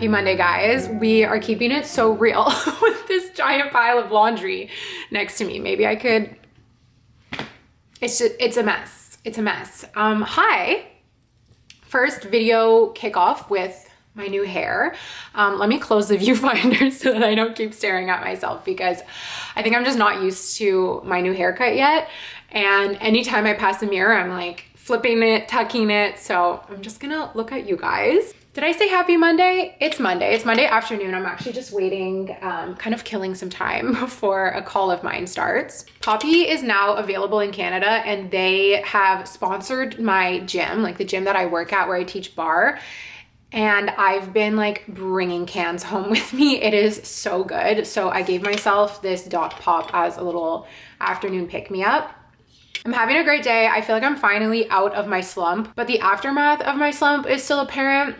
Happy Monday, guys. We are keeping it so real with this giant pile of laundry next to me. Maybe I could, it's a mess. It's a mess. Hi. First video kickoff with my new hair. Let me close the viewfinder so that I don't keep staring at myself, because I think I'm just not used to my new haircut yet. And anytime I pass the mirror, I'm like flipping it, tucking it. So I'm just gonna look at you guys. Did I say happy Monday? It's Monday. It's Monday afternoon. I'm actually just waiting, kind of killing some time before a call of mine starts. Poppy is now available in Canada, and they have sponsored my gym, like the gym that I work at where I teach bar. And I've been like bringing cans home with me. It is so good. So I gave myself this Dot Pop as a little afternoon pick-me-up. I'm having a great day. I feel like I'm finally out of my slump, but the aftermath of my slump is still apparent.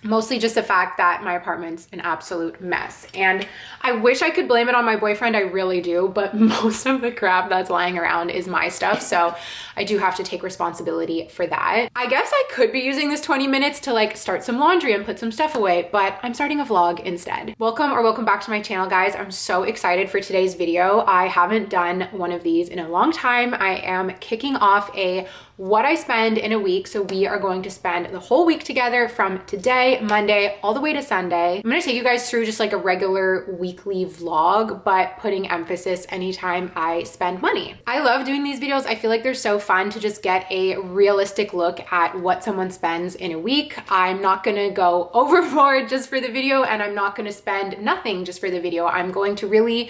Mostly just the fact that my apartment's an absolute mess. And I wish I could blame it on my boyfriend, I really do, but most of the crap that's lying around is my stuff. So I do have to take responsibility for that. I guess I could be using this 20 minutes to like start some laundry and put some stuff away, but I'm starting a vlog instead. Welcome back to my channel, guys. I'm so excited for today's video. I haven't done one of these in a long time. I am kicking off a what I spend in a week. So we are going to spend the whole week together from today, Monday, all the way to Sunday. I'm gonna take you guys through just like a regular weekly vlog, but putting emphasis anytime I spend money. I love doing these videos. I feel like they're so fun to just get a realistic look at what someone spends in a week. I'm not gonna go overboard just for the video, and I'm not gonna spend nothing just for the video. I'm going to really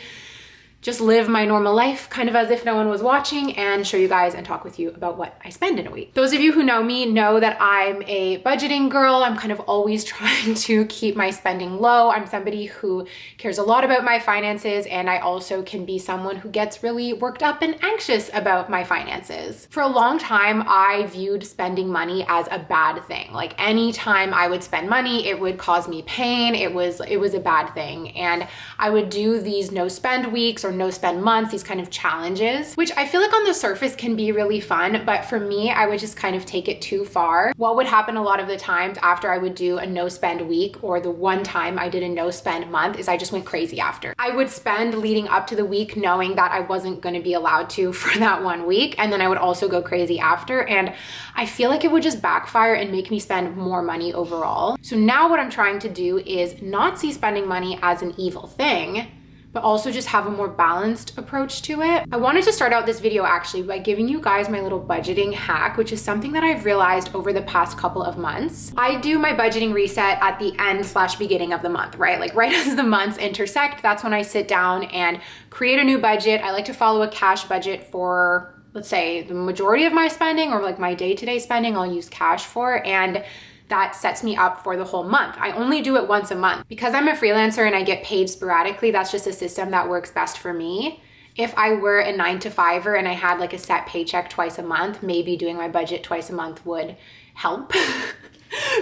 just live my normal life kind of as if no one was watching and show you guys and talk with you about what I spend in a week. Those of you who know me know that I'm a budgeting girl. I'm kind of always trying to keep my spending low. I'm somebody who cares a lot about my finances, and I also can be someone who gets really worked up and anxious about my finances. For a long time, I viewed spending money as a bad thing. Like anytime I would spend money, it would cause me pain. It was a bad thing. And I would do these no spend weeks or no spend months, these kind of challenges, which I feel like on the surface can be really fun, but for me, I would just kind of take it too far. What would happen a lot of the times after I would do a no spend week, or the one time I did a no spend month, is I just went crazy after. I would spend leading up to the week knowing that I wasn't going to be allowed to for that 1 week, and then I would also go crazy after, and I feel like it would just backfire and make me spend more money overall. So now what I'm trying to do is not see spending money as an evil thing, but also just have a more balanced approach to it. I wanted to start out this video actually by giving you guys my little budgeting hack, which is something that I've realized over the past couple of months. I do my budgeting reset at the end/beginning of the month, right? Like right as the months intersect, that's when I sit down and create a new budget. I like to follow a cash budget for, let's say, the majority of my spending, or like my day-to-day spending I'll use cash for, and that sets me up for the whole month. I only do it once a month. Because I'm a freelancer and I get paid sporadically, that's just a system that works best for me. If I were a 9-to-5-er and I had like a set paycheck twice a month, maybe doing my budget twice a month would help.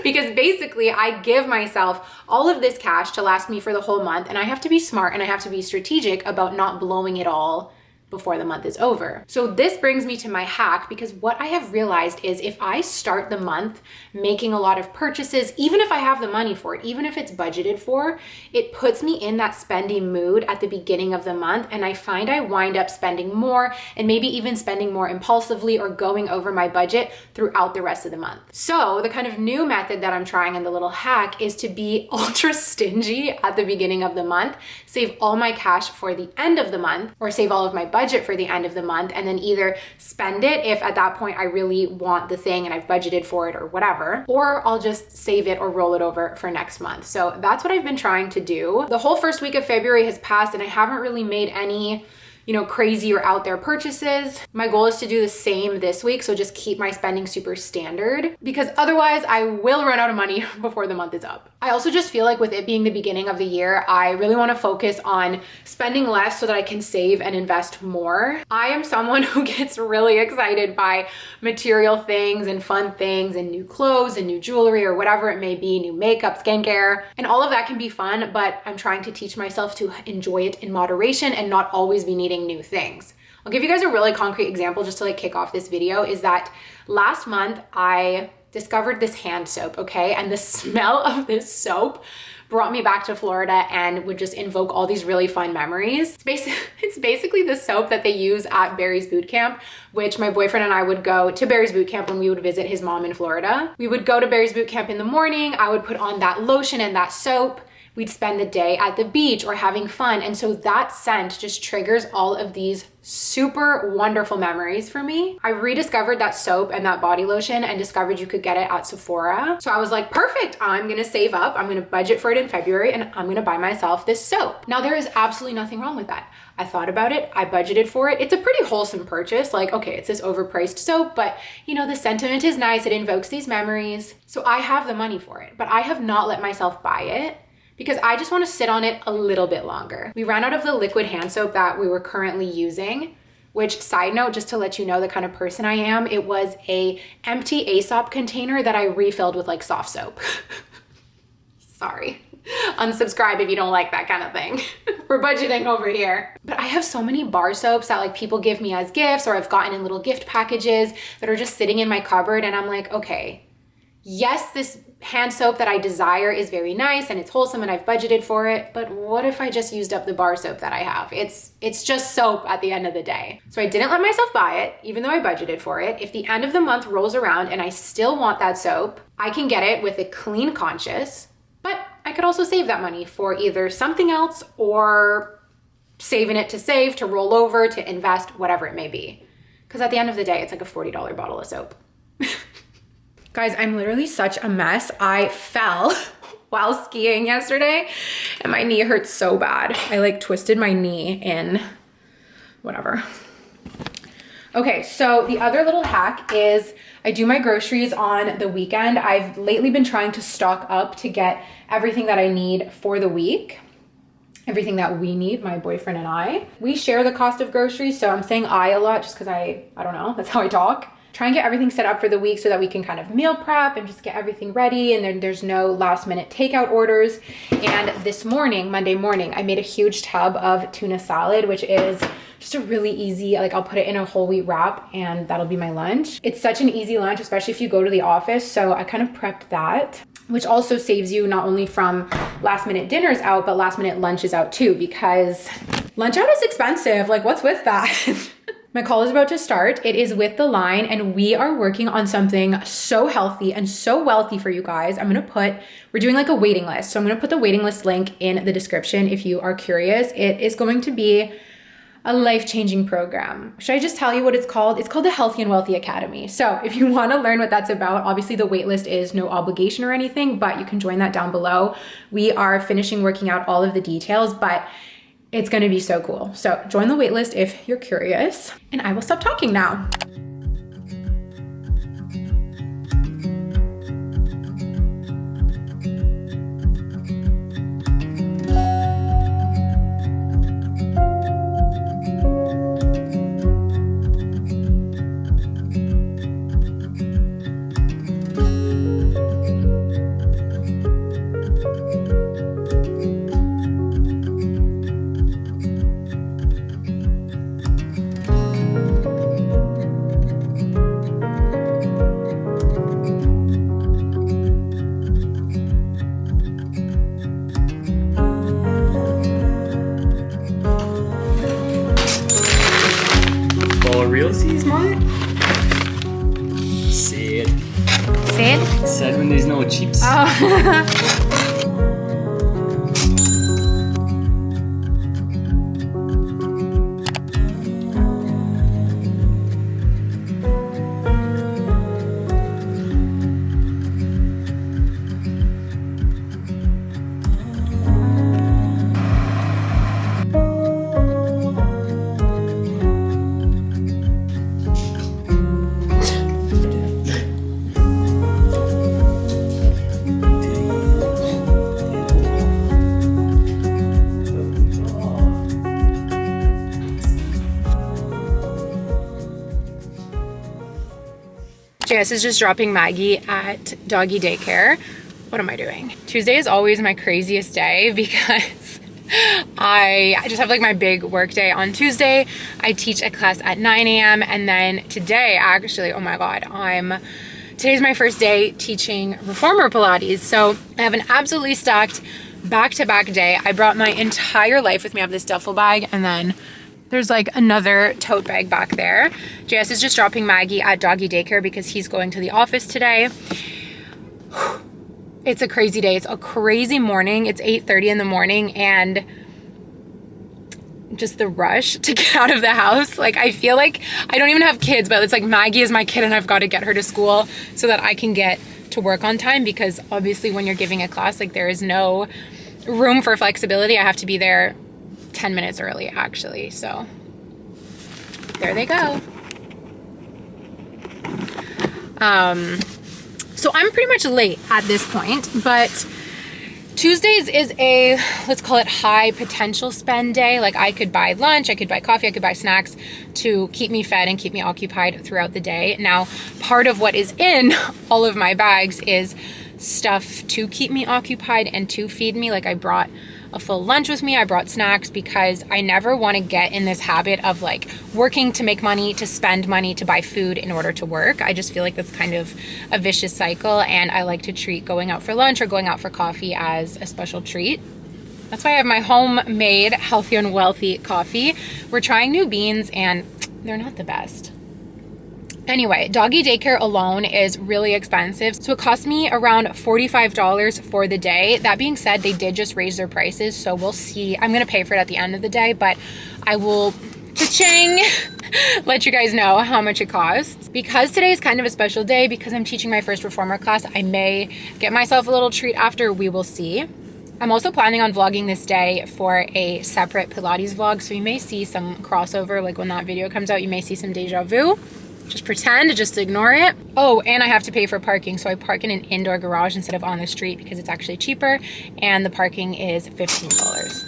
Because basically I give myself all of this cash to last me for the whole month, and I have to be smart and I have to be strategic about not blowing it all before the month is over. So this brings me to my hack, because what I have realized is if I start the month making a lot of purchases, even if I have the money for it, even if it's budgeted for, it puts me in that spending mood at the beginning of the month, and I find I wind up spending more, and maybe even spending more impulsively or going over my budget throughout the rest of the month. So the kind of new method that I'm trying in the little hack is to be ultra stingy at the beginning of the month, save all my cash for the end of the month, or save all of my budget for the end of the month, and then either spend it if at that point I really want the thing and I've budgeted for it or whatever, or I'll just save it or roll it over for next month. So that's what I've been trying to do. The whole first week of February has passed and I haven't really made any crazy or out there purchases. My goal is to do the same this week, so just keep my spending super standard, because otherwise I will run out of money before the month is up. I also just feel like with it being the beginning of the year, I really want to focus on spending less so that I can save and invest more. I am someone who gets really excited by material things and fun things and new clothes and new jewelry or whatever it may be, new makeup, skincare, and all of that can be fun, but I'm trying to teach myself to enjoy it in moderation and not always be needing new things. I'll give you guys a really concrete example just to like kick off this video, is that last month I discovered this hand soap, okay? And the smell of this soap brought me back to Florida and would just invoke all these really fun memories. It's basically the soap that they use at Barry's boot camp, which my boyfriend and I would go to Barry's boot camp when we would visit his mom in Florida. We would go to Barry's boot camp in the morning. I would put on that lotion and that soap. We'd spend the day at the beach or having fun. And so that scent just triggers all of these super wonderful memories for me. I rediscovered that soap and that body lotion and discovered you could get it at Sephora. So I was like, perfect, I'm gonna save up, I'm gonna budget for it in February, and I'm gonna buy myself this soap. Now there is absolutely nothing wrong with that. I thought about it, I budgeted for it. It's a pretty wholesome purchase. Like, okay, it's this overpriced soap, but you know, the sentiment is nice, it invokes these memories. So I have the money for it, but I have not let myself buy it because I just want to sit on it a little bit longer. We ran out of the liquid hand soap that we were currently using, which, side note, just to let you know the kind of person I am, it was a empty Aesop container that I refilled with like soft soap. Sorry. Unsubscribe if you don't like that kind of thing. We're budgeting over here. But I have so many bar soaps that like people give me as gifts, or I've gotten in little gift packages that are just sitting in my cupboard, and I'm like, okay, yes, this hand soap that I desire is very nice and it's wholesome and I've budgeted for it, but what if I just used up the bar soap that I have? It's just soap at the end of the day. So I didn't let myself buy it, even though I budgeted for it. If the end of the month rolls around and I still want that soap, I can get it with a clean conscience, but I could also save that money for either something else or saving it to save, to roll over, to invest, whatever it may be. Because at the end of the day, it's like a $40 bottle of soap. Guys, I'm literally such a mess. I fell while skiing yesterday and my knee hurts so bad. I like twisted my knee in whatever. Okay, so the other little hack is I do my groceries on the weekend. I've lately been trying to stock up to get everything that I need for the week. Everything that we need, my boyfriend and I. We share the cost of groceries, so I'm saying I a lot just because I don't know, that's how I talk. Try and get everything set up for the week so that we can kind of meal prep and just get everything ready, and then there's no last minute takeout orders. And this morning, Monday morning, I made a huge tub of tuna salad, which is just a really easy, like I'll put it in a whole wheat wrap and that'll be my lunch. It's such an easy lunch, especially if you go to the office. So I kind of prepped that, which also saves you not only from last minute dinners out, but last minute lunches out too, because lunch out is expensive. Like, what's with that? My call is about to start. It is with the line, and we are working on something so healthy and so wealthy for you guys. We're doing like a waiting list. So I'm gonna put the waiting list link in the description if you are curious. It is going to be a life-changing program. Should I just tell you what it's called? It's called the Healthy and Wealthy Academy. So if you wanna learn what that's about, obviously the wait list is no obligation or anything, but you can join that down below. We are finishing working out all of the details, but it's gonna be so cool. So join the waitlist if you're curious, and I will stop talking now. Realsies, mate? Sad. Sad? Sad when there's no chips. Oh. JS is just dropping Maggie at doggy daycare. What am I doing? Tuesday is always my craziest day because I just have like my big work day on Tuesday. I teach a class at 9 a.m. and then today actually, oh my God, I'm Today's my first day teaching reformer Pilates. So I have an absolutely stacked back-to-back day. I brought my entire life with me. I have this duffel bag, and then there's like another tote bag back there. JS is just dropping Maggie at doggy daycare because he's going to the office today. It's a crazy day. It's a crazy morning. It's 8:30 in the morning, and just the rush to get out of the house. Like, I feel like I don't even have kids, but it's like Maggie is my kid and I've got to get her to school so that I can get to work on time, because obviously when you're giving a class, like, there is no room for flexibility. I have to be there 10 minutes early, actually. So there they go. So I'm pretty much late at this point, but Tuesdays is a, let's call it, high potential spend day. Like, I could buy lunch, I could buy coffee, I could buy snacks to keep me fed and keep me occupied throughout the day. Now, part of what is in all of my bags is stuff to keep me occupied and to feed me. Like, I brought a full lunch with me. I brought snacks because I never want to get in this habit of like working to make money, to spend money, to buy food in order to work. I just feel like that's kind of a vicious cycle, and I like to treat going out for lunch or going out for coffee as a special treat. That's why I have my homemade healthy and wealthy coffee. We're trying new beans and they're not the best. Anyway, doggy daycare alone is really expensive. So it cost me around $45 for the day. That being said, they did just raise their prices, so we'll see. I'm gonna pay for it at the end of the day, but I will cha-ching let you guys know how much it costs. Because today is kind of a special day, because I'm teaching my first reformer class, I may get myself a little treat after. We will see. I'm also planning on vlogging this day for a separate Pilates vlog, so you may see some crossover. Like, when that video comes out, you may see some deja vu. Just pretend, just ignore it. Oh, and I have to pay for parking, so I park in an indoor garage instead of on the street because it's actually cheaper, and the parking is $15.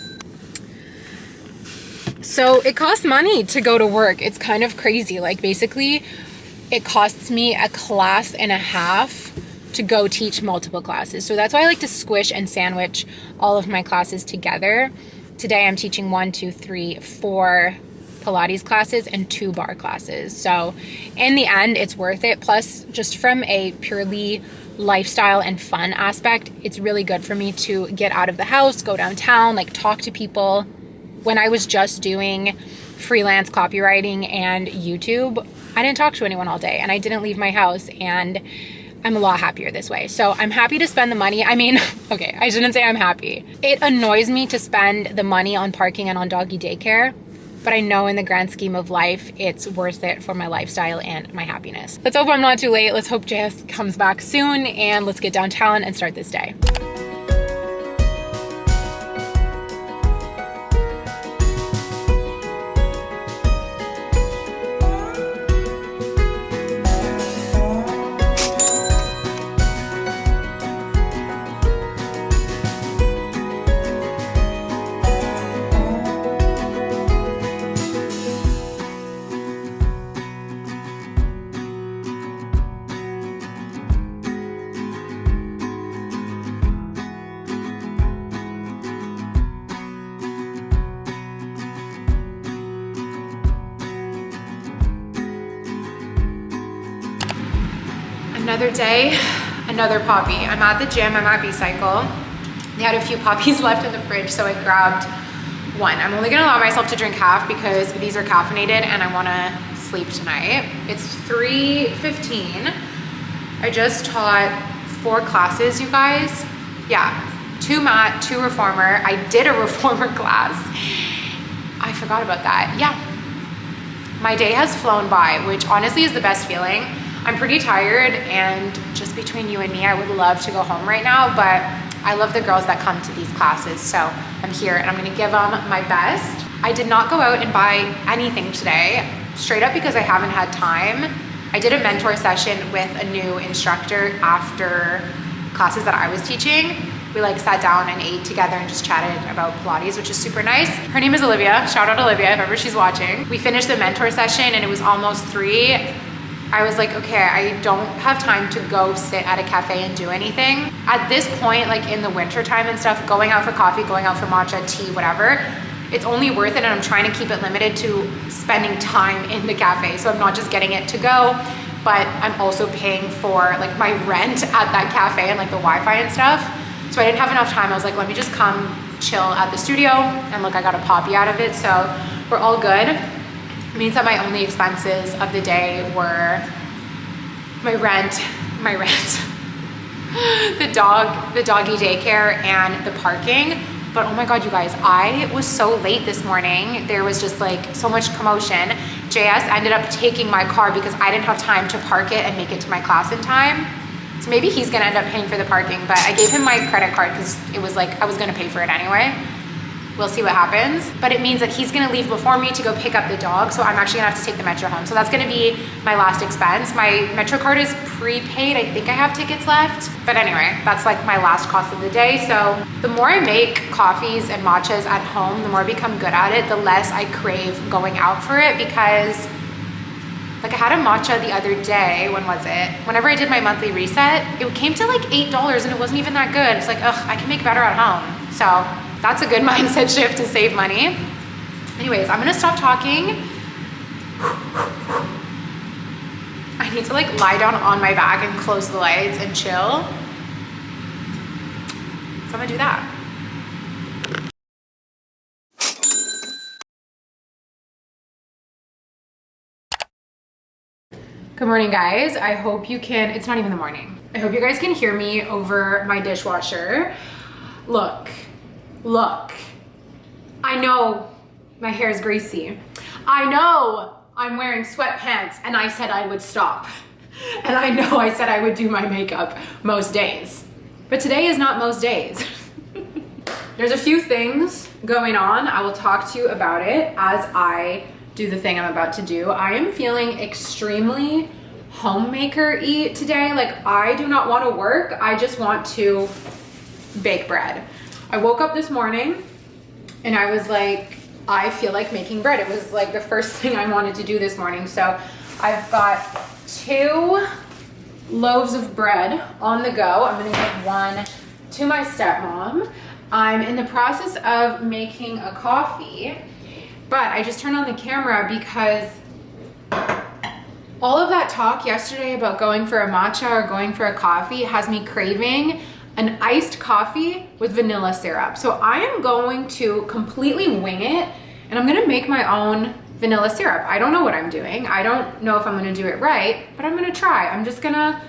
So it costs money to go to work. It's kind of crazy. Like, basically, it costs me a class and a half to go teach multiple classes. So that's why I like to squish and sandwich all of my classes together. Today I'm teaching 4 Pilates classes and 2 bar classes. So in the end, it's worth it. Plus, just from a purely lifestyle and fun aspect, it's really good for me to get out of the house, go downtown, like, talk to people. When I was just doing freelance copywriting and YouTube, I didn't talk to anyone all day, and I didn't leave my house, and I'm a lot happier this way. So I'm happy to spend the money. I mean, okay, I shouldn't say I'm happy. It annoys me to spend the money on parking and on doggy daycare, but I know in the grand scheme of life, it's worth it for my lifestyle and my happiness. Let's hope I'm not too late. Let's hope JS comes back soon, and let's get downtown and start this day. Another day, another poppy. I'm at the gym, I'm at B-Cycle. They had a few poppies left in the fridge, so I grabbed one. I'm only gonna allow myself to drink half because these are caffeinated and I wanna sleep tonight. It's 3:15. I just taught 4 classes, you guys. Yeah, 2 mat, 2 reformer. I did a reformer class. I forgot about that, yeah. My day has flown by, which honestly is the best feeling. I'm pretty tired, and just between you and me, I would love to go home right now, but I love the girls that come to these classes, so I'm here and I'm gonna give them my best. I did not go out and buy anything today, straight up because I haven't had time. I did a mentor session with a new instructor after classes that I was teaching. We like sat down and ate together and just chatted about Pilates, which is super nice. Her name is Olivia. Shout out Olivia if ever she's watching. We finished the mentor session and it was almost 3. I was like, okay, I don't have time to go sit at a cafe and do anything. At this point, like in the winter time and stuff, going out for coffee, going out for matcha, tea, whatever, it's only worth it, and I'm trying to keep it limited to spending time in the cafe. So I'm not just getting it to go. but I'm also paying for like my rent at that cafe and like the Wi-Fi and stuff. So I didn't have enough time. I was like, let me just come chill at the studio, and look, I got a poppy out of it, so we're all good. It means that my only expenses of the day were my rent, the doggy daycare, and the parking. But oh my God, you guys, I was so late this morning. There was just like so much commotion. JS ended up taking my car because I didn't have time to park it and make it to my class in time. So maybe he's gonna end up paying for the parking, but I gave him my credit card because it was like, I was gonna pay for it anyway. We'll see what happens. But it means that he's gonna leave before me to go pick up the dog. So I'm actually gonna have to take the Metro home. So that's gonna be my last expense. My Metro card is prepaid. I think I have tickets left. But anyway, that's like my last cost of the day. So the more I make coffees and matchas at home, the more I become good at it, the less I crave going out for it, because like I had a matcha the other day, when was it? Whenever I did my monthly reset, it came to like $8 and it wasn't even that good. It's like, ugh, I can make better at home. So that's a good mindset shift to save money. Anyways, I'm gonna stop talking. I need to like lie down on my back and close the lights and chill. So I'm gonna do that. Good morning, guys. I hope you can, it's not even the morning. I hope you guys can hear me over my dishwasher. Look. I know my hair is greasy. I know I'm wearing sweatpants, and I said I would stop. And I know I said I would do my makeup most days. But today is not most days. There's a few things going on. I will talk to you about it as I do the thing I'm about to do. I am feeling extremely homemaker-y today. Like, I do not want to work. I just want to bake bread. I woke up this morning and I was like, I feel like making bread. It was like the first thing I wanted to do this morning. So I've got 2 loaves of bread on the go. I'm gonna give one to my stepmom. I'm in the process of making a coffee, but I just turned on the camera because all of that talk yesterday about going for a matcha or going for a coffee has me craving an iced coffee with vanilla syrup. So I am going to completely wing it, and I'm gonna make my own vanilla syrup. I don't know what I'm doing. I don't know if I'm gonna do it right, but I'm gonna try. I'm just gonna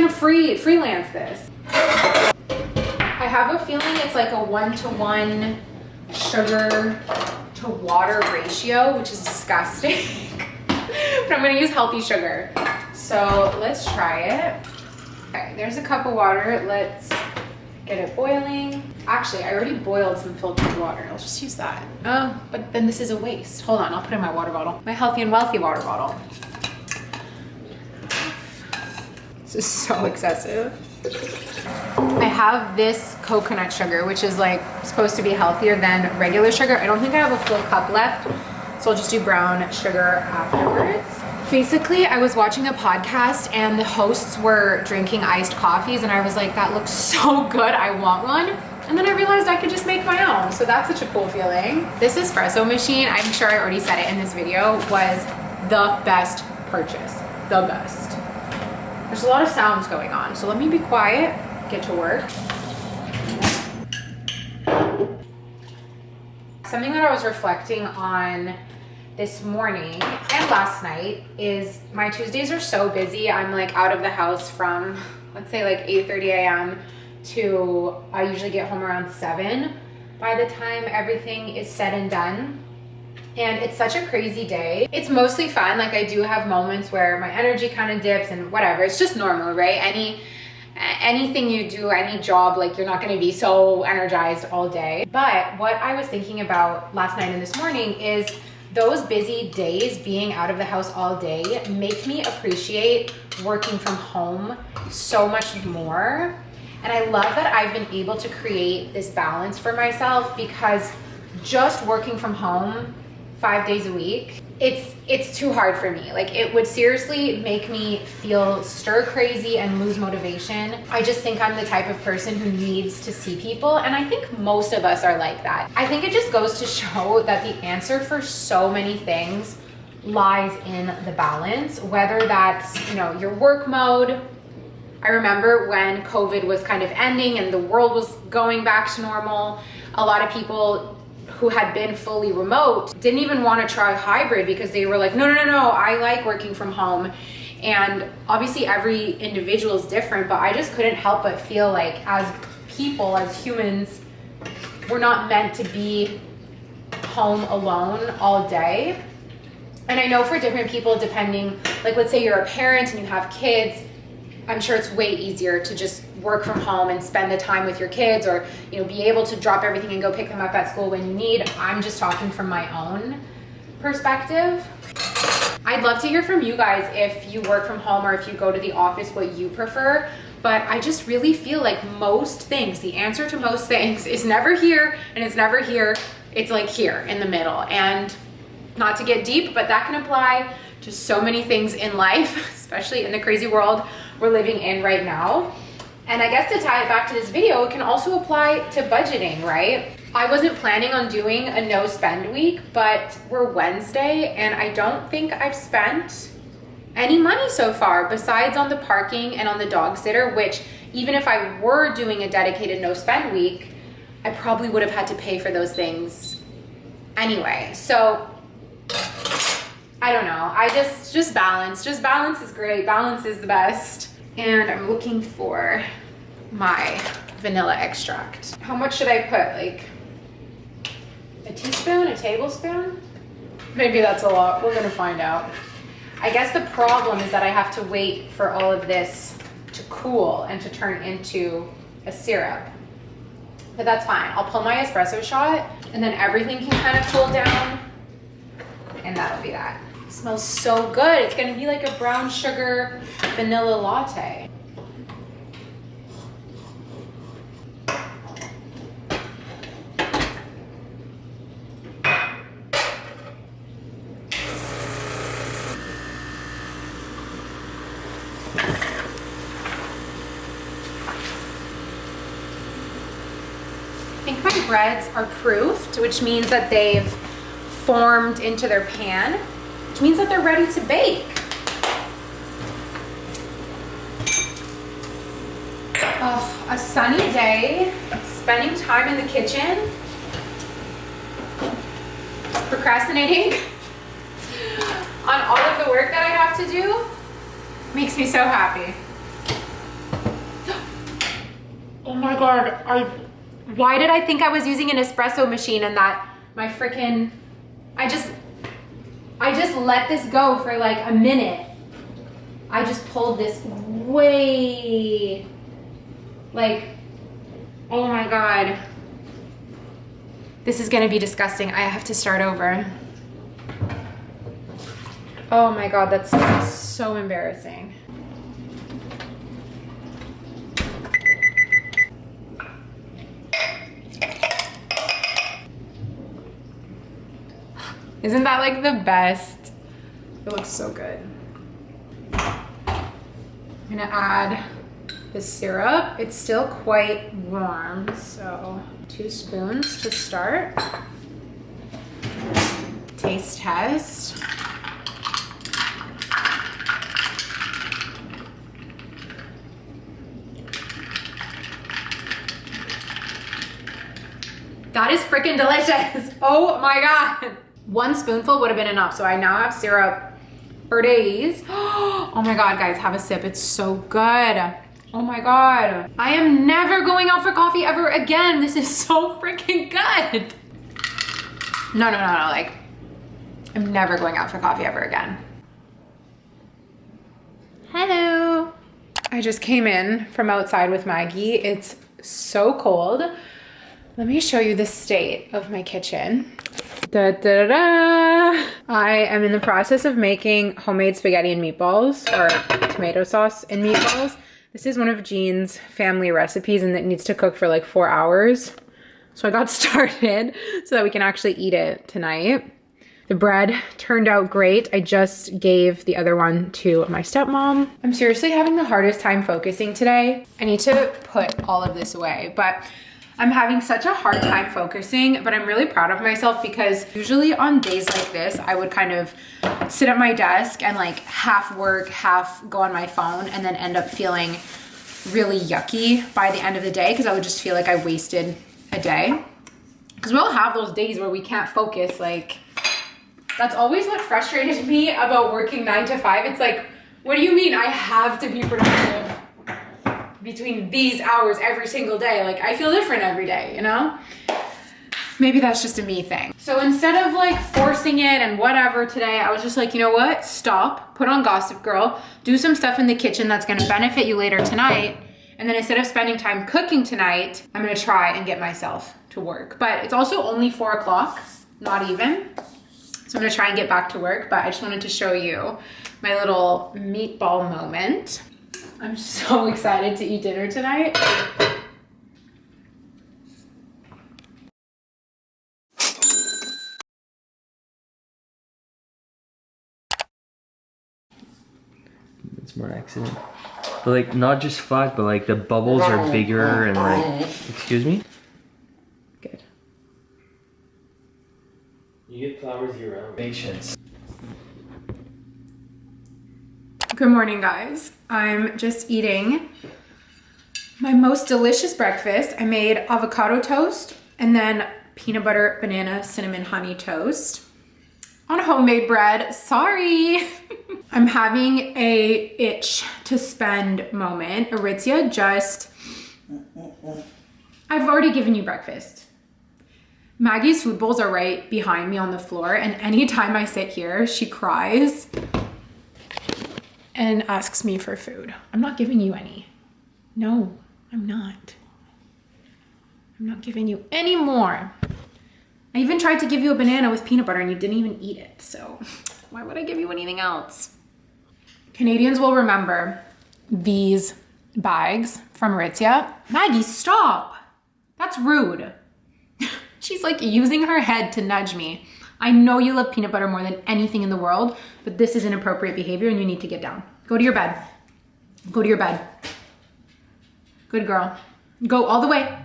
freelance this. I have a feeling it's like a 1-to-1 sugar to water ratio, which is disgusting. But I'm gonna use healthy sugar. So let's try it. Okay, there's a cup of water. Let's get it boiling. Actually, I already boiled some filtered water. I'll just use that. Oh, but then this is a waste. Hold on, I'll put it in my water bottle. My healthy and wealthy water bottle. This is so excessive. I have this coconut sugar, which is like supposed to be healthier than regular sugar. I don't think I have a full cup left, so I'll just do brown sugar afterwards. Basically, I was watching a podcast and the hosts were drinking iced coffees, and I was like, that looks so good, I want one. And then I realized I could just make my own, so that's such a cool feeling. This espresso machine, I'm sure I already said it in this video, was the best purchase, the best. There's a lot of sounds going on, so let me be quiet, get to work. Something that I was reflecting on this morning and last night is my Tuesdays are so busy. I'm like out of the house from, let's say like 8:30 a.m. to I usually get home around 7 by the time everything is said and done. And it's such a crazy day. It's mostly fun. Like, I do have moments where my energy kind of dips and whatever. It's just normal, right? Anything you do, any job, like, you're not going to be so energized all day. But what I was thinking about last night and this morning is those busy days being out of the house all day make me appreciate working from home so much more. And I love that I've been able to create this balance for myself, because just working from home 5 days a week, it's too hard for me. Like, it would seriously make me feel stir crazy and lose motivation. I just think I'm the type of person who needs to see people, and I think most of us are like that. I think it just goes to show that the answer for so many things lies in the balance, whether that's, you know, your work mode. I remember when COVID was kind of ending and the world was going back to normal, a lot of people who had been fully remote didn't even want to try hybrid because they were like, no, I like working from home. And obviously every individual is different, but I just couldn't help but feel like as people, as humans, we're not meant to be home alone all day. And I know for different people, depending, like let's say you're a parent and you have kids, I'm sure it's way easier to just work from home and spend the time with your kids, or, you know, be able to drop everything and go pick them up at school when you need. I'm just talking from my own perspective. I'd love to hear from you guys if you work from home or if you go to the office, what you prefer. But I just really feel like most things, the answer to most things is never here and it's never here. It's like here in the middle. And not to get deep, but that can apply to so many things in life, especially in the crazy world we're living in right now. And I guess to tie it back to this video, it can also apply to budgeting, right? I wasn't planning on doing a no spend week, but we're Wednesday and I don't think I've spent any money so far besides on the parking and on the dog sitter, which even if I were doing a dedicated no spend week, I probably would have had to pay for those things anyway. So I don't know. I just balance. Just balance is great. Balance is the best. And I'm looking for my vanilla extract. How much should I put? Like a teaspoon, a tablespoon? Maybe that's a lot. We're gonna find out. I guess the problem is that I have to wait for all of this to cool and to turn into a syrup. But that's fine. I'll pull my espresso shot and then everything can kind of cool down and that'll be that. It smells so good. It's gonna be like a brown sugar vanilla latte. I think my breads are proofed, which means that they've formed into their pan, which means that they're ready to bake. Oh, a sunny day, spending time in the kitchen, procrastinating on all of the work that I have to do makes me so happy. Oh my God, why did I think I was using an espresso machine and that my freaking, I just let this go for like a minute. I just pulled this way, like, oh my God. This is gonna be disgusting. I have to start over. Oh my God, that's so embarrassing. Isn't that like the best? It looks so good. I'm gonna add the syrup. It's still quite warm, so 2 spoons to start. Taste test. That is freaking delicious. Oh my God. 1 spoonful would have been enough. So I now have syrup for days. Oh my God, guys, have a sip. It's so good. Oh my God. I am never going out for coffee ever again. This is so freaking good. No. Like, I'm never going out for coffee ever again. Hello. I just came in from outside with Maggie. It's so cold. Let me show you the state of my kitchen. Da, da, da, da. I am in the process of making homemade spaghetti and meatballs, or tomato sauce and meatballs. This is one of Jean's family recipes and it needs to cook for like 4 hours. So I got started so that we can actually eat it tonight. The bread turned out great. I just gave the other one to my stepmom. I'm seriously having the hardest time focusing today. I need to put all of this away, but I'm having such a hard time focusing, but I'm really proud of myself because usually on days like this, I would kind of sit at my desk and like half work, half go on my phone, and then end up feeling really yucky by the end of the day because I would just feel like I wasted a day. Because we'll have those days where we can't focus. Like, that's always what frustrated me about working 9 to 5. It's like, what do you mean I have to be productive between these hours every single day? Like, I feel different every day, you know? Maybe that's just a me thing. So instead of like forcing it and whatever today, I was just like, you know what? Stop, put on Gossip Girl, do some stuff in the kitchen that's gonna benefit you later tonight. And then instead of spending time cooking tonight, I'm gonna try and get myself to work. But it's also only 4 o'clock, not even. So I'm gonna try and get back to work, but I just wanted to show you my little meatball moment. I'm so excited to eat dinner tonight. It's more an accident. But like, not just flat, but like the bubbles are bigger and like, excuse me? Good. You get flowers year round. Patience. Good morning, guys. I'm just eating my most delicious breakfast. I made avocado toast and then peanut butter, banana, cinnamon, honey toast on homemade bread. Sorry. I'm having a itch to spend moment. Aritzia just, I've already given you breakfast. Maggie's food bowls are right behind me on the floor, and anytime I sit here, she cries and asks me for food. I'm not giving you any. No, I'm not. I'm not giving you any more. I even tried to give you a banana with peanut butter and you didn't even eat it, so why would I give you anything else? Canadians will remember these bags from Aritzia. Maggie, stop. That's rude. She's like using her head to nudge me. I know you love peanut butter more than anything in the world, but this is inappropriate behavior and you need to get down. Go to your bed. Go to your bed. Good girl. Go all the way.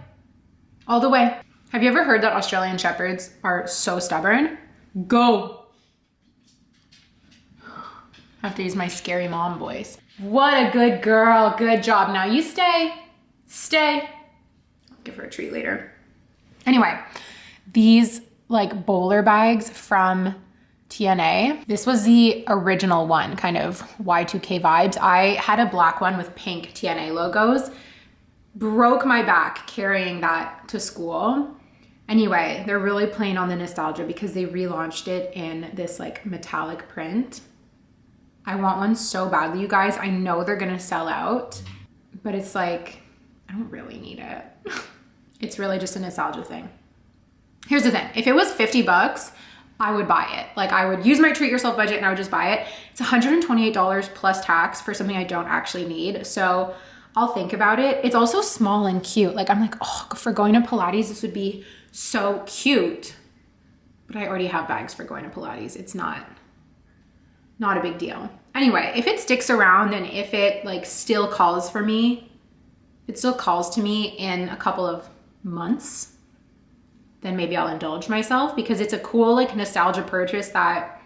All the way. Have you ever heard that Australian Shepherds are so stubborn? Go. I have to use my scary mom voice. What a good girl. Good job. Now you stay. Stay. I'll give her a treat later. Anyway, these like bowler bags from TNA. This was the original one, kind of Y2K vibes. I had a black one with pink TNA logos. Broke my back carrying that to school. Anyway, they're really playing on the nostalgia because they relaunched it in this like metallic print. I want one so badly, you guys. I know they're gonna sell out, but it's like, I don't really need it. It's really just a nostalgia thing. Here's the thing. If it was 50 bucks, I would buy it. Like I would use my treat yourself budget and I would just buy it. It's $128 plus tax for something I don't actually need. So I'll think about it. It's also small and cute. Like I'm like, oh, for going to Pilates, this would be so cute. But I already have bags for going to Pilates. It's not a big deal. Anyway, if it sticks around and if it like still calls for me, it still calls to me in a couple of months, then maybe I'll indulge myself because it's a cool like nostalgia purchase that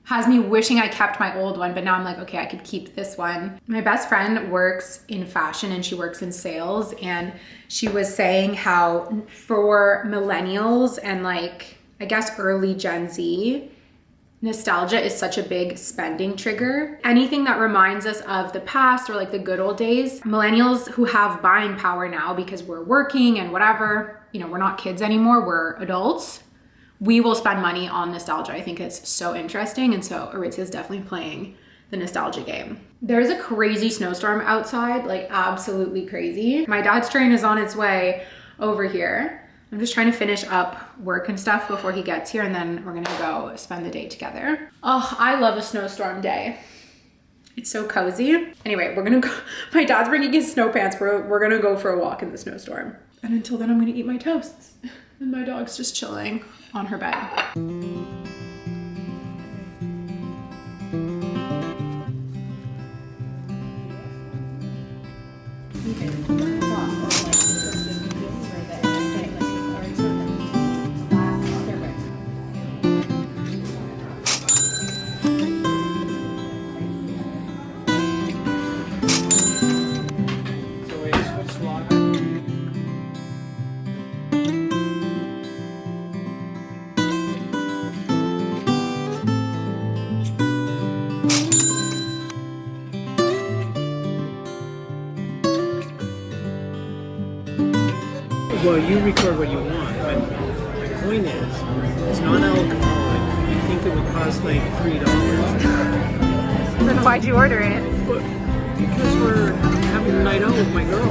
has me wishing I kept my old one, but now I'm like, okay, I could keep this one. My best friend works in fashion and she works in sales, and she was saying how for millennials and like, I guess early Gen Z, nostalgia is such a big spending trigger. Anything that reminds us of the past or like the good old days, millennials who have buying power now because we're working and whatever, you know, we're not kids anymore, we're adults. We will spend money on nostalgia. I think it's so interesting. And so Aritzia is definitely playing the nostalgia game. There's a crazy snowstorm outside, like absolutely crazy. My dad's train is on its way over here. I'm just trying to finish up work and stuff before he gets here, and then we're gonna go spend the day together. Oh, I love a snowstorm day. It's so cozy. Anyway, we're gonna go, my dad's bringing his snow pants. We're gonna go for a walk in the snowstorm. And until then, I'm gonna eat my toasts. And my dog's just chilling on her bed. Well, you record what you want, but my point is, it's non-alcoholic. I think it would cost like $3. Then why'd you order it? But because we're having a night out with my girl,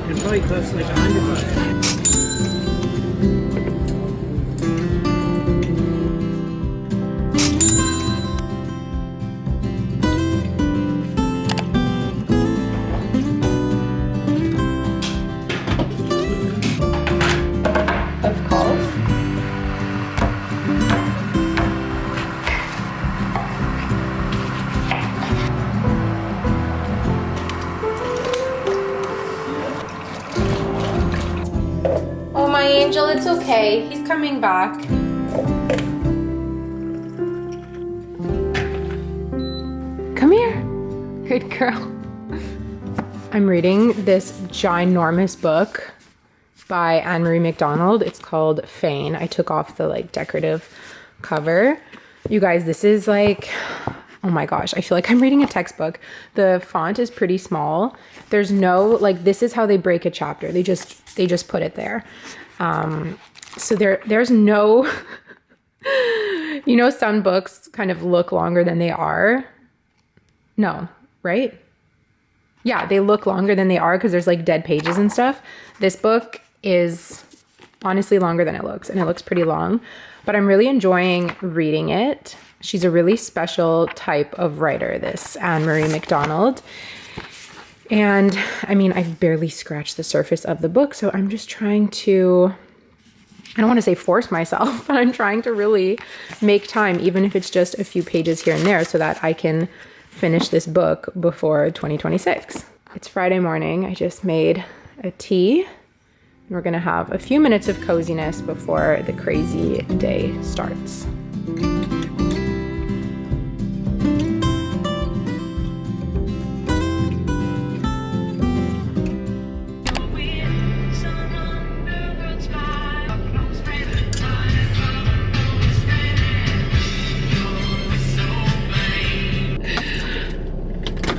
it probably costs like $100. Oh, my angel, it's okay. He's coming back. Come here. Good girl. I'm reading this ginormous book by Anne-Marie MacDonald. It's called Fane. I took off the like decorative cover. You guys, this is like, oh my gosh, I feel like I'm reading a textbook. The font is pretty small. There's no, like, this is how they break a chapter. They just put it there. So there's no, you know, some books kind of look longer than they are. No, right? Yeah, they look longer than they are because there's like dead pages and stuff. This book is honestly longer than it looks, and it looks pretty long, but I'm really enjoying reading it. She's a really special type of writer, this Anne-Marie MacDonald. And I mean, I've barely scratched the surface of the book, so I'm just trying to, I don't want to say force myself, but I'm trying to really make time, even if it's just a few pages here and there, so that I can finish this book before 2026. It's Friday morning. I just made a tea. We're gonna have a few minutes of coziness before the crazy day starts.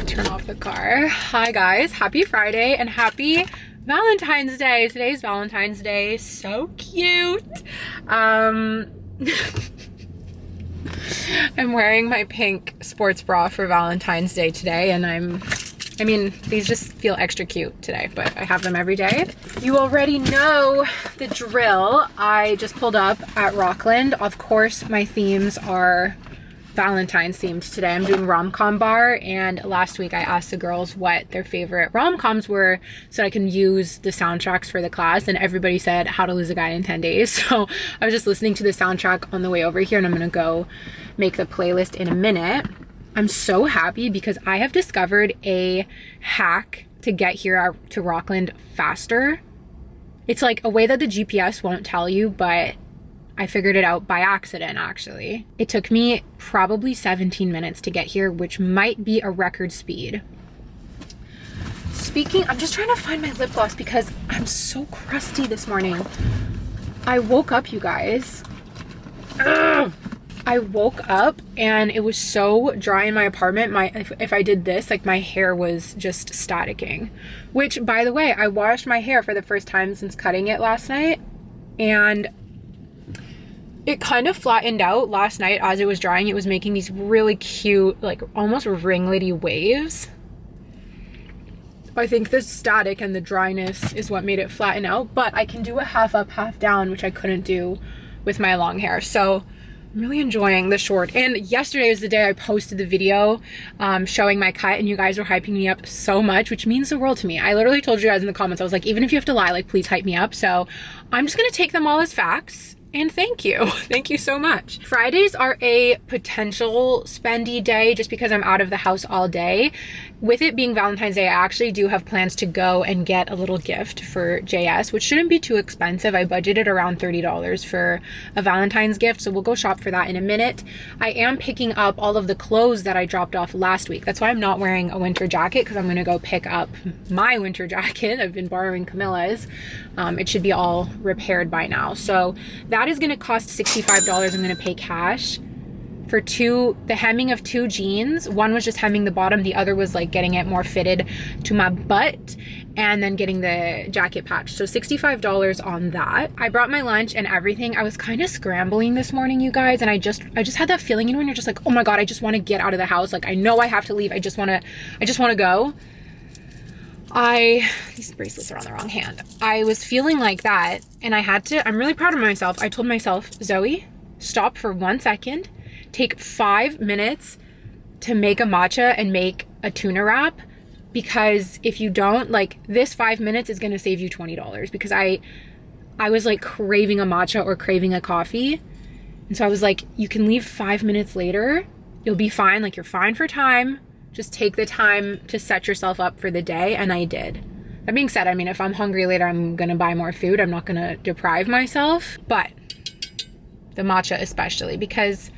Turn off the car. Hi guys, happy Friday and happy Valentine's Day. Today's Valentine's Day. So cute. I'm wearing my pink sports bra for Valentine's Day today, and I mean, these just feel extra cute today, but I have them every day. You already know the drill. I just pulled up at Rockland. Of course, my themes are Valentine's themed today. I'm doing rom-com bar, and last week I asked the girls what their favorite rom-coms were so I can use the soundtracks for the class, and everybody said How to Lose a Guy in 10 Days. So I was just listening to the soundtrack on the way over here, and I'm gonna go make the playlist in a minute. I'm so happy because I have discovered a hack to get here to Rockland faster. It's like a way that the GPS won't tell you, but I figured it out by accident, actually. It took me probably 17 minutes to get here, which might be a record speed. Speaking, I'm just trying to find my lip gloss because I'm so crusty this morning. I woke up, you guys. Ugh. I woke up and it was so dry in my apartment. If I did this, like my hair was just staticking. Which, by the way, I washed my hair for the first time since cutting it last night, and it kind of flattened out last night as it was drying. It was making these really cute, like almost ringlety waves. I think the static and the dryness is what made it flatten out, but I can do a half up, half down, which I couldn't do with my long hair. So I'm really enjoying the short. And yesterday was the day I posted the video showing my cut, and you guys were hyping me up so much, which means the world to me. I literally told you guys in the comments, I was like, even if you have to lie, like, please hype me up. So I'm just gonna take them all as facts. And thank you. Thank you so much. Fridays are a potential spendy day just because I'm out of the house all day. With it being Valentine's Day, I actually do have plans to go and get a little gift for JS, which shouldn't be too expensive. I budgeted around $30 for a Valentine's gift, so we'll go shop for that in a minute. I am picking up all of the clothes that I dropped off last week. That's why I'm not wearing a winter jacket, because I'm gonna go pick up my winter jacket. I've been borrowing Camilla's. It should be all repaired by now. So that is gonna cost $65. I'm gonna pay cash. for the hemming of 2 jeans. One was just hemming the bottom, the other was like getting it more fitted to my butt, and then getting the jacket patch. So $65 on that. I brought my lunch and everything. I was kind of scrambling this morning, you guys, and I just had that feeling, you know, when you're just like, oh my God, I just want to get out of the house. Like, I know I have to leave. I just want to go. These bracelets are on the wrong hand. I was feeling like that, and I'm really proud of myself. I told myself, Zoe, stop for 1 second, take 5 minutes to make a matcha and make a tuna wrap, because if you don't, like, this 5 minutes is going to save you $20, because I was like craving a matcha or craving a coffee. And so I was like, you can leave 5 minutes later. You'll be fine. Like, you're fine for time. Just take the time to set yourself up for the day. And I did. That being said, I mean, if I'm hungry later, I'm going to buy more food. I'm not going to deprive myself. But the matcha especially, because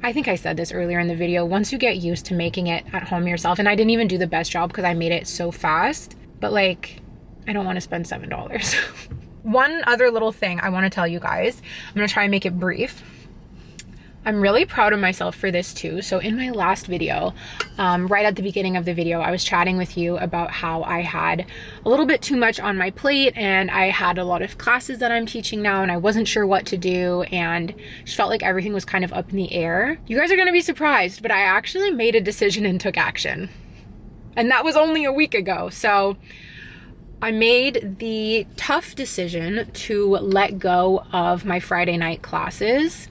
I think I said this earlier in the video, once you get used to making it at home yourself, and I didn't even do the best job because I made it so fast, but like, I don't want to spend $7. One other little thing I want to tell you guys, I'm going to try and make it brief. I'm really proud of myself for this too. So in my last video, right at the beginning of the video, I was chatting with you about how I had a little bit too much on my plate, and I had a lot of classes that I'm teaching now, and I wasn't sure what to do, and just felt like everything was kind of up in the air. You guys are gonna be surprised, but I actually made a decision and took action. And that was only a week ago. So I made the tough decision to let go of my Friday night classes.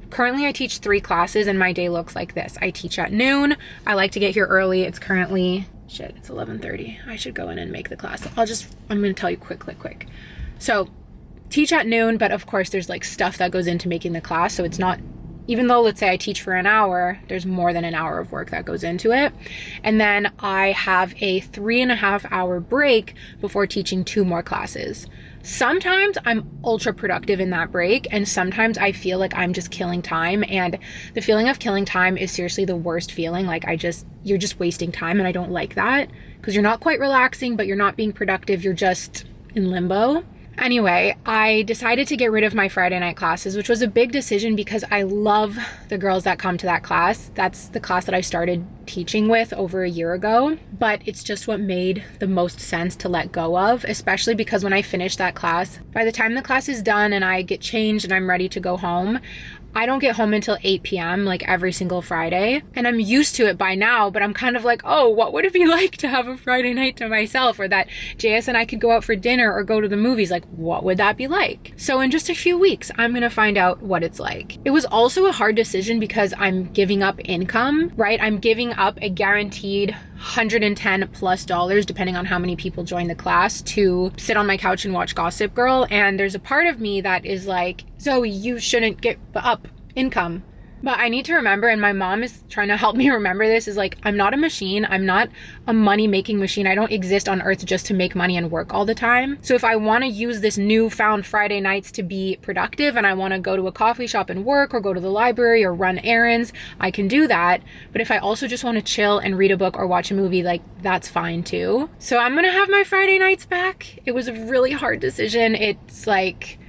Currently, I teach 3 classes, and my day looks like this. I teach at noon. I like to get here early. It's currently, it's 11:30. I should go in and make the class. I'm gonna tell you quick. So, teach at noon, but of course there's like stuff that goes into making the class. So it's not, even though let's say I teach for an hour, there's more than an hour of work that goes into it. And then I have a 3.5 hour break before teaching 2 more classes. Sometimes I'm ultra productive in that break, and sometimes I feel like I'm just killing time, and the feeling of killing time is seriously the worst feeling. Like, you're just wasting time, and I don't like that, because you're not quite relaxing, but you're not being productive. You're just in limbo. Anyway, I decided to get rid of my Friday night classes, which was a big decision because I love the girls that come to that class. That's the class that I started teaching with over a year ago, but it's just what made the most sense to let go of, especially because when I finish that class, by the time the class is done and I get changed and I'm ready to go home, I don't get home until 8 p.m. like every single Friday, and I'm used to it by now, but I'm kind of like, oh, what would it be like to have a Friday night to myself, or that JS and I could go out for dinner or go to the movies? Like, what would that be like? So in just a few weeks, I'm gonna find out what it's like. It was also a hard decision because I'm giving up income, right? I'm giving up a guaranteed $110+ depending on how many people join the class to sit on my couch and watch Gossip Girl. And there's a part of me that is like, Zoe, you shouldn't give up income. But I need to remember, and my mom is trying to help me remember this, is like, I'm not a machine. I'm not a money-making machine. I don't exist on earth just to make money and work all the time. So if I want to use this newfound Friday nights to be productive, and I want to go to a coffee shop and work, or go to the library or run errands, I can do that. But if I also just want to chill and read a book or watch a movie, like, that's fine too. So I'm going to have my Friday nights back. It was a really hard decision. It's like,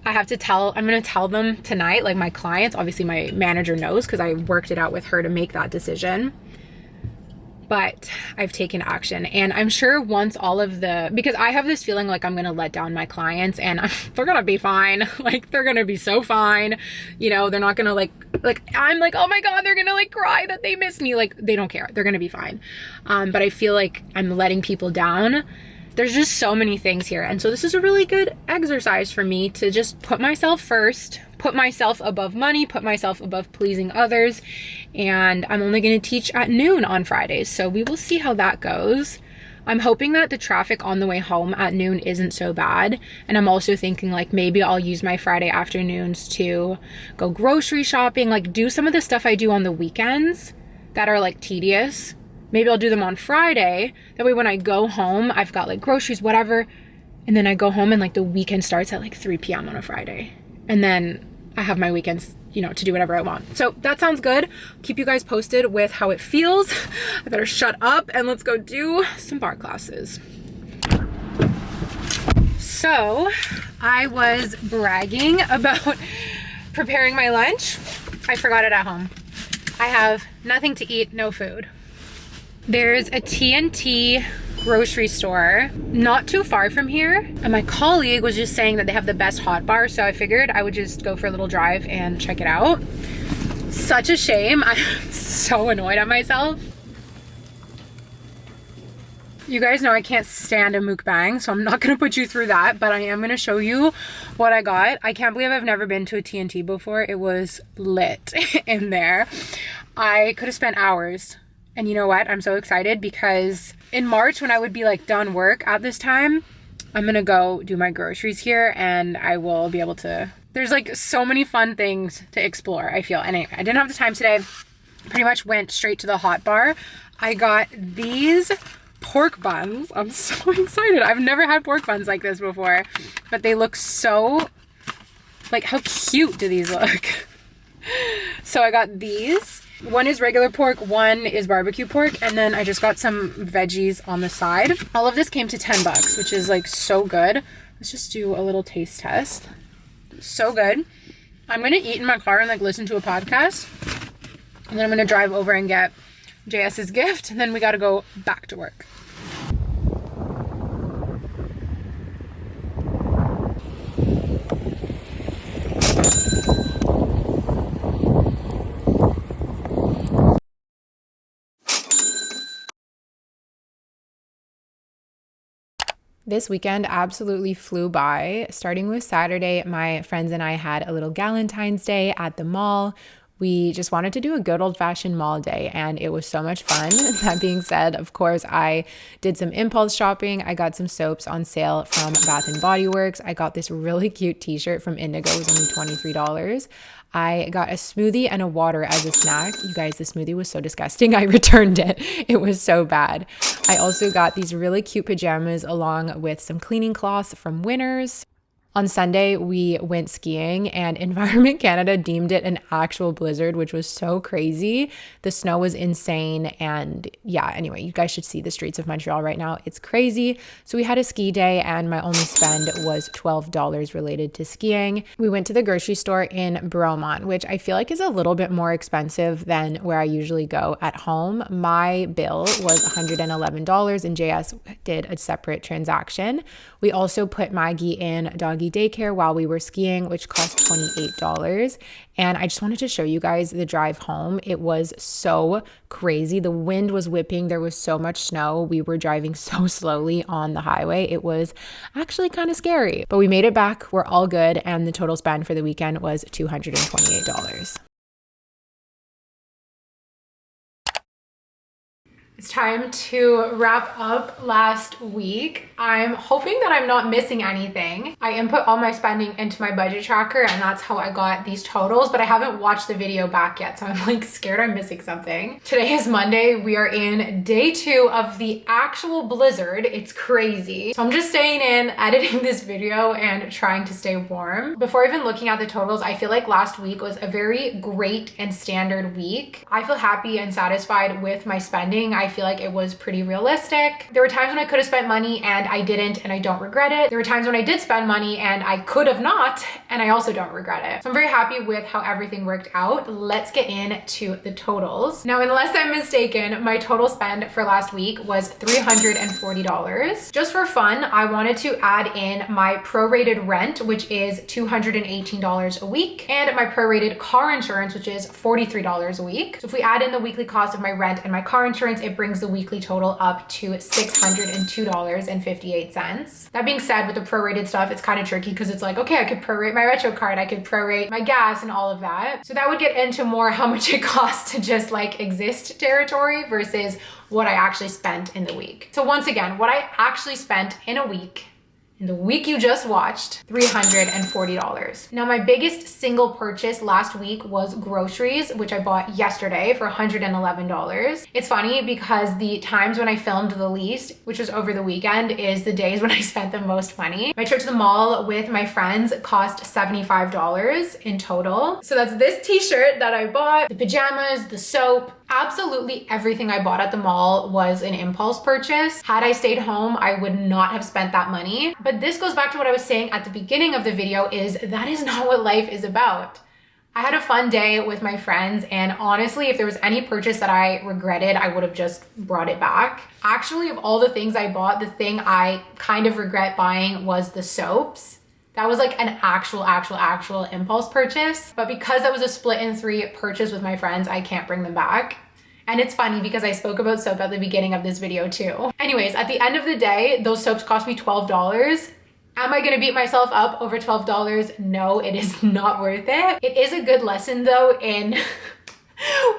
I'm going to tell them tonight, like my clients, obviously my manager knows because I worked it out with her to make that decision. But I've taken action, and I'm sure once because I have this feeling like I'm going to let down my clients, and they're going to be fine. Like, they're going to be so fine. You know, they're not going to like, I'm like, oh my God, they're going to like cry that they miss me. Like, they don't care. They're going to be fine. But I feel like I'm letting people down. There's just so many things here. And so this is a really good exercise for me to just put myself first, put myself above money, put myself above pleasing others. And I'm only going to teach at noon on Fridays. So we will see how that goes. I'm hoping that the traffic on the way home at noon isn't so bad. And I'm also thinking like maybe I'll use my Friday afternoons to go grocery shopping, like do some of the stuff I do on the weekends that are like tedious. Maybe I'll do them on Friday. That way when I go home, I've got like groceries, whatever. And then I go home and like the weekend starts at like 3 p.m. on a Friday. And then I have my weekends, you know, to do whatever I want. So that sounds good. Keep you guys posted with how it feels. I better shut up and let's go do some bar classes. So I was bragging about preparing my lunch. I forgot it at home. I have nothing to eat, no food. There's a T&T grocery store not too far from here, and my colleague was just saying that they have the best hot bar, so I figured I would just go for a little drive and check it out. Such a shame. I'm so annoyed at myself. You guys know I can't stand a mukbang, so I'm not gonna put you through that, but I am gonna show you what I got. I can't believe I've never been to a T&T before. It was lit in there. I could have spent hours. And you know what? I'm so excited because in March, when I would be like done work at this time, I'm gonna go do my groceries here, and I will be able to, there's like so many fun things to explore, I feel. Anyway, I didn't have the time today. Pretty much went straight to the hot bar. I got these pork buns. I'm so excited. I've never had pork buns like this before, but they look so, like, how cute do these look? So I got these. One is regular pork, one is barbecue pork, and then I just got some veggies on the side. All of this came to 10 bucks, which is like so good. Let's just do a little taste test. So good. I'm gonna eat in my car and like listen to a podcast, and then I'm gonna drive over and get JS's gift, and then we gotta go back to work. This weekend absolutely flew by. Starting with Saturday, my friends and I had a little Galentine's Day at the mall. We just wanted to do a good old-fashioned mall day, and it was so much fun. That being said, of course, I did some impulse shopping. I got some soaps on sale from Bath & Body Works. I got this really cute t-shirt from Indigo. It was only $23. I got a smoothie and a water as a snack. You guys, the smoothie was so disgusting. I returned it. It was so bad. I also got these really cute pajamas along with some cleaning cloths from Winners. On Sunday, we went skiing, and Environment Canada deemed it an actual blizzard, which was so crazy. The snow was insane, and yeah, anyway, you guys should see the streets of Montreal right now. It's crazy. So we had a ski day, and my only spend was $12 related to skiing. We went to the grocery store in Bromont, which I feel like is a little bit more expensive than where I usually go at home. My bill was $111, and JS did a separate transaction. We also put Maggie in doggy daycare while we were skiing, which cost $28. And I just wanted to show you guys the drive home. It was so crazy. The wind was whipping. There was so much snow. We were driving so slowly on the highway. It was actually kind of scary, but we made it back. We're all good. And the total spend for the weekend was $228. It's time to wrap up last week. I'm hoping that I'm not missing anything. I input all my spending into my budget tracker, and that's how I got these totals, but I haven't watched the video back yet, so I'm like scared I'm missing something. Today is Monday. We are in day 2 of the actual blizzard. It's crazy. So I'm just staying in, editing this video, and trying to stay warm. Before even looking at the totals, I feel like last week was a very great and standard week. I feel happy and satisfied with my spending. I feel like it was pretty realistic. There were times when I could have spent money and I didn't, and I don't regret it. There were times when I did spend money and I could have not, and I also don't regret it. So I'm very happy with how everything worked out. Let's get into the totals. Now, unless I'm mistaken, my total spend for last week was $340. Just for fun, I wanted to add in my prorated rent, which is $218 a week, and my prorated car insurance, which is $43 a week. So if we add in the weekly cost of my rent and my car insurance, it brings the weekly total up to $602.58. That being said, with the prorated stuff, it's kind of tricky because it's like, okay, I could prorate my retro card, I could prorate my gas and all of that. So that would get into more how much it costs to just like exist territory versus what I actually spent in the week. So once again, what I actually spent in a week, in the week you just watched, $340. Now, my biggest single purchase last week was groceries, which I bought yesterday for $111. It's funny because the times when I filmed the least, which was over the weekend, is the days when I spent the most money. My trip to the mall with my friends cost $75 in total. So that's this t-shirt that I bought, the pajamas, the soap. Absolutely everything I bought at the mall was an impulse purchase. Had I stayed home, I would not have spent that money. But this goes back to what I was saying at the beginning of the video, is that is not what life is about. I had a fun day with my friends, and honestly, if there was any purchase that I regretted, I would have just brought it back. Actually, of all the things I bought, the thing I kind of regret buying was the soaps. That was like an actual impulse purchase. But because that was a split in 3 purchase with my friends, I can't bring them back. And it's funny because I spoke about soap at the beginning of this video too. Anyways, at the end of the day, those soaps cost me $12. Am I gonna beat myself up over $12? No, it is not worth it. It is a good lesson though in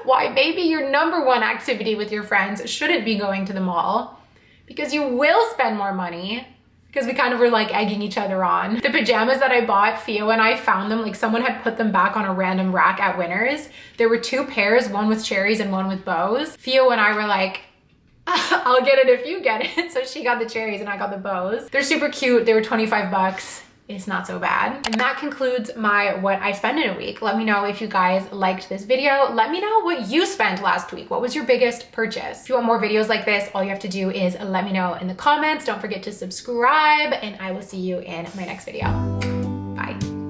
why maybe your number one activity with your friends shouldn't be going to the mall, because you will spend more money, because we kind of were like egging each other on. The pajamas that I bought, Theo and I found them, like someone had put them back on a random rack at Winners. There were 2 pairs, one with cherries and one with bows. Theo and I were like, I'll get it if you get it. So she got the cherries and I got the bows. They're super cute. They were 25 bucks. It's not so bad. And that concludes my what I spend in a week. Let me know if you guys liked this video. Let me know what you spent last week. What was your biggest purchase? If you want more videos like this, all you have to do is let me know in the comments. Don't forget to subscribe, and I will see you in my next video. Bye.